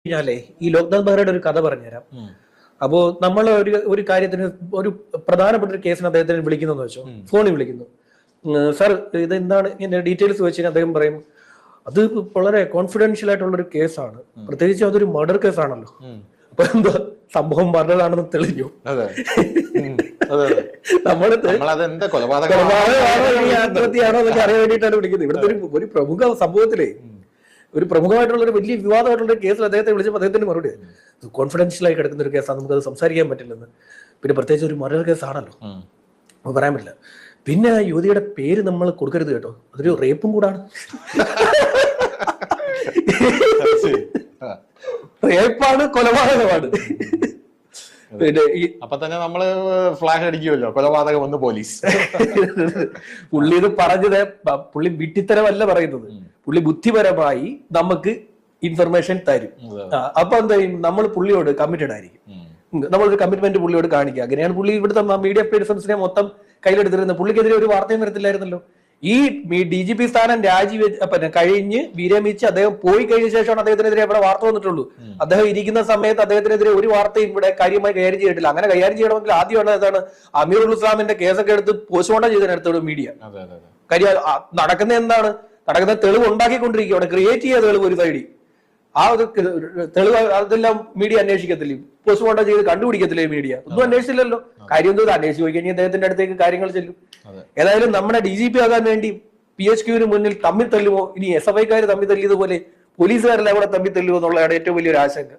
കഴിഞ്ഞാലേ ഈ ലോക്നാഥ് ബെഹ്റയുടെ ഒരു കഥ പറഞ്ഞുതരാം. അപ്പോ നമ്മൾ ഒരു കാര്യത്തിന് ഒരു പ്രധാനപ്പെട്ട ഒരു കേസിന് അദ്ദേഹത്തിന് വിളിക്കുന്നു വെച്ചോ, ഫോണിൽ വിളിക്കുന്നു. സാർ ഇത് എന്താണ് ഇങ്ങനെ ഡീറ്റെയിൽസ് വെച്ച് അദ്ദേഹം പറയും അത് വളരെ കോൺഫിഡൻഷ്യൽ ആയിട്ടുള്ള ഒരു കേസാണ്, പ്രത്യേകിച്ച് അതൊരു മർഡർ കേസാണല്ലോ. അപ്പൊ എന്താ സംഭവം പറഞ്ഞതാണെന്ന് തെളിഞ്ഞു. ആത്മഹത്യയാണോ എന്നൊക്കെ അറിയാൻ വേണ്ടിയിട്ടാണ് വിളിക്കുന്നത്. ഇവിടുത്തെ ഒരു പ്രമുഖ സംഭവത്തിലേ ഒരു പ്രമുഖമായിട്ടുള്ള ഒരു വലിയ വിവാദമായിട്ടുള്ള കേസിൽ അദ്ദേഹത്തെ വിളിച്ചപ്പോൾ അദ്ദേഹത്തിന് മറുപടി കോൺഫിഡൻഷ്യൽ ആയി കിടക്കുന്ന ഒരു കേസാണ്, നമുക്കത് സംസാരിക്കാൻ പറ്റില്ലെന്ന്. പിന്നെ പ്രത്യേകിച്ച് ഒരു മർഡർ കേസാണല്ലോ, അപ്പൊ പറയാൻ പറ്റില്ല. പിന്നെ യുവതിയുടെ പേര് നമ്മൾ കൊടുക്കരുത് കേട്ടോ, അതൊരു റേപ്പും കൂടാണ്. റേപ്പാണ്, കൊലപാതകമാണ്. പിന്നെ അപ്പൊ തന്നെ നമ്മള് ഫ്ലാഷ് അടിക്കുമല്ലോ, കൊലപാതകം ഒന്ന് പോലീസ്. പുള്ളി ഇത് പറഞ്ഞത് പുള്ളി വിട്ടിത്തരമല്ല പറയുന്നത്, പുള്ളി ബുദ്ധിപരമായി നമുക്ക് ഇൻഫർമേഷൻ തരും. അപ്പൊ എന്താ ചെയ്യും, നമ്മൾ പുള്ളിയോട് കമ്മിറ്റഡ് ആയിരിക്കും, നമ്മളൊരു കമ്മിറ്റ്മെന്റ് പുള്ളിയോട് കാണിക്കുക. അങ്ങനെയാണ് പുള്ളി ഇവിടുത്തെ മീഡിയ പേഴ്സൺസിനെ മൊത്തം കയ്യിലെടുത്തിരുന്നത്. പുള്ളിക്കെതിരെ ഒരു വാർത്തയും വരത്തില്ലായിരുന്നല്ലോ. ഈ DGP സ്ഥാനം കഴിഞ്ഞ് വിരമിച്ച് അദ്ദേഹം പോയി കഴിഞ്ഞ ശേഷമാണ് അദ്ദേഹത്തിനെതിരെ ഇവിടെ വാർത്ത വന്നിട്ടുള്ളൂ. അദ്ദേഹം ഇരിക്കുന്ന സമയത്ത് അദ്ദേഹത്തിനെതിരെ ഒരു വാർത്തയും ഇവിടെ കാര്യമായി കൈകാര്യം ചെയ്തിട്ടില്ല. അങ്ങനെ കൈകാര്യം ചെയ്യണമെങ്കിൽ ആദ്യമാണ് ഏതാണ് അമീറുൽ ഇസ്ലാമിന്റെ കേസൊക്കെ എടുത്ത് പോസ്റ്റ്മോർട്ടം ചെയ്തതിനടുത്തോട് മീഡിയ. കാര്യം നടക്കുന്ന എന്താണ്, നടക്കുന്ന തെളിവ് ഉണ്ടാക്കിക്കൊണ്ടിരിക്കുക, അവിടെ ക്രിയേറ്റ് ചെയ്ത തെളിവ് ഒരു സൈഡിൽ. ആ ഒരു തെളിവ് അതെല്ലാം മീഡിയ അന്വേഷിക്കത്തില്ലേ, പോസ്റ്റ്മോർട്ടം ചെയ്ത് കണ്ടുപിടിക്കത്തില്ലേ മീഡിയ? ഒന്നും അന്വേഷിച്ചില്ലല്ലോ. കാര്യം എന്തോ അന്വേഷിച്ച് പോയി കഴിഞ്ഞാൽ അദ്ദേഹത്തിന്റെ അടുത്തേക്ക് കാര്യങ്ങൾ ചെല്ലും. ഏതായാലും നമ്മുടെ DGP ആകാൻ വേണ്ടി PHQവിന് മുന്നിൽ തമ്മിൽ തല്ലുമോ, ഇനി SFIക്കാർ തമ്മിൽ തല്ലിയതുപോലെ പോലീസുകാരെല്ലാം അവിടെ തമ്മിൽ തല്ലുമോ എന്നുള്ളതാണ് ഏറ്റവും വലിയൊരു ആശങ്ക.